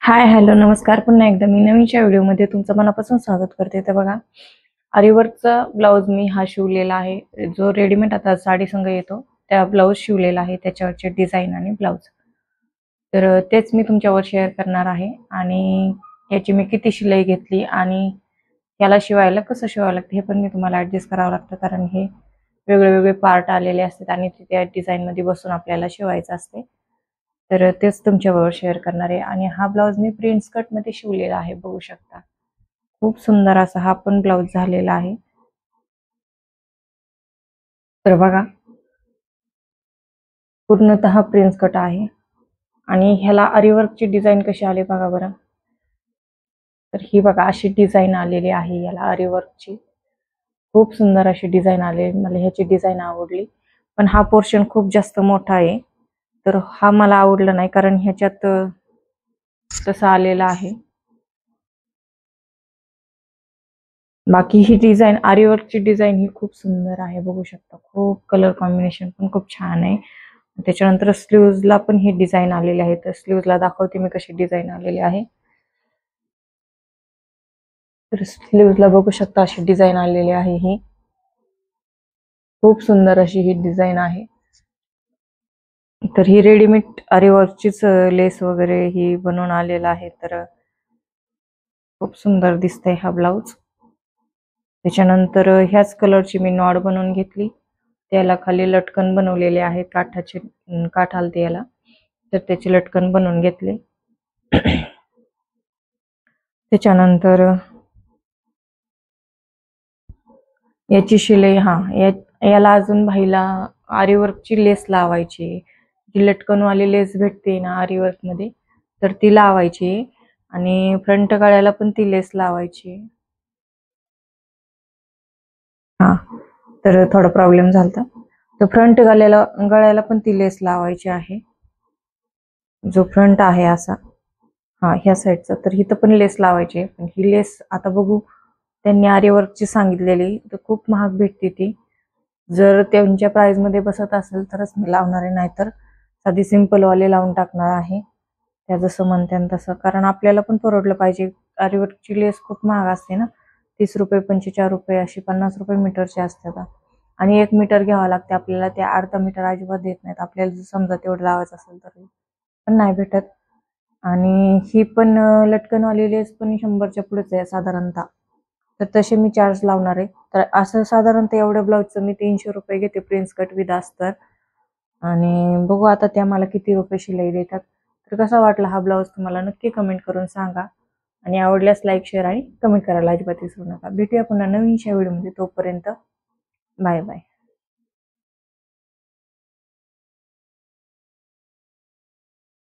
Hi hello नमस्कार. पुन्हा एकदा मी नवीनच्या व्हिडिओमध्ये तुमचं मनापासून स्वागत करते. तर बघा, आरीवर्कचा ब्लाऊज मी हा शिवलेला आहे, जो रेडीमेड आता साडी संग येतो त्या ब्लाऊज शिवलेला आहे, त्याच्यावरचे डिझाईन आणि ब्लाऊज. तर तेच मी तुमच्यावर शेअर करणार आहे आणि याची मी किती शिलाई घेतली आणि याला शिवायला कसं शिवावं लागतं हे पण मी तुम्हाला ऍडजस्ट करावं लागतं, कारण हे वेगळे वेगळे पार्ट आलेले असतात आणि त्या डिझाईन मध्ये बसून आपल्याला शिवायचं असते. तर तेच तुमच्याबरोबर शेअर करणार आहे. आणि हा ब्लाऊज मी प्रिन्स कट मध्ये शिवलेला आहे, बघू शकता. खूप सुंदर असा हा पण ब्लाऊज झालेला आहे. तर बघा, पूर्णतः प्रिन्स कट आहे आणि ह्याला आरीवर्कची डिझाईन कशी आली बघा बरं. तर ही बघा अशी डिझाईन आलेली आहे याला आरीवर्कची. खूप सुंदर अशी डिझाईन आली, मला ह्याची डिझाईन आवडली. पण हा पोर्शन खूप जास्त मोठा आहे, तर हा मला आवडला नाही, कारण ह्याच्यात तसा आलेला आहे. बाकी ही डिझाईन आरीवर्कची डिझाईन ही खूप सुंदर आहे, बघू शकता. खूप कलर कॉम्बिनेशन पण खूप छान आहे. त्याच्यानंतर स्लीव्हजला पण ही डिझाईन आलेली आहे, तर स्लीव्हजला दाखवते मी कशी डिझाईन आलेली आहे. तर स्लीव्हजला बघू शकता अशी डिझाईन आलेली आहे. ही खूप सुंदर अशी ही डिझाईन आहे. तर ही रेडीमेड आरीवर्कचीच लेस वगैरे ही बनवून आलेला आहे. तर खूप सुंदर दिसतंय हा ब्लाऊज. त्याच्यानंतर ह्याच कलरची मी नॉड बनवून घेतली, त्याला खाली लटकन बनवलेले आहेत, काठाचे काठ आलते याला, तर त्याचे लटकन बनवून घेतले. त्याच्यानंतर याची शिलाई, याला अजून भाईला आरीवर्कची लेस लावायची, जी लटकनवाली लेस भेटते ना आरीवर्क मध्ये, तर ती लावायची आणि फ्रंट गळ्याला पण ती लेस लावायची. हा, तर थोडा प्रॉब्लेम झाला, तर फ्रंट गळ्याला पण ती लेस लावायची आहे, जो फ्रंट आहे असा, हा ह्या साईडचा. तर इथं पण लेस लावायची आहे, पण ही लेस आता बघू, त्यांनी आरीवर्कची सांगितलेली तर खूप महाग भेटते ती. जर त्यांच्या प्राइस मध्ये बसत असेल तरच मी लावणार आहे, नाहीतर साधी सिंपल वाले लावून टाकणार आहे, त्या जसं म्हणते तसं. कारण आपल्याला पण परवडलं पाहिजे. आरीवर्कची लेस खूप महाग असते ना, 30 रुपये 45 रुपये अशी 50 रुपये मीटरची असतात, आणि 1 मीटर घ्यावं लागते आपल्याला. ते अर्धा मीटर अजिबात देत नाहीत आपल्याला, जर समजा तेवढं लावायचं असेल तर पण नाही भेटत. आणि ही पण लटकनवाली लेस पण 100च्या पुढेच आहे साधारणतः, तर तसे मी चार्ज लावणार आहे. तर असं साधारणतः एवढ्या ब्लाऊजचं मी 300 रुपये घेते, प्रिन्स कट विथ अस्तर. आणि बघू आता त्या मला किती रुपये शिलाई देतात. तर कसा वाटला हा ब्लाऊज तुम्हाला नक्की कमेंट करून सांगा, आणि आवडल्यास लाईक शेअर आणि कमेंट करायला अजिबात विसरू नका. भेटूया पुन्हा नवीनशा व्हिडिओमध्ये, तोपर्यंत बाय बाय.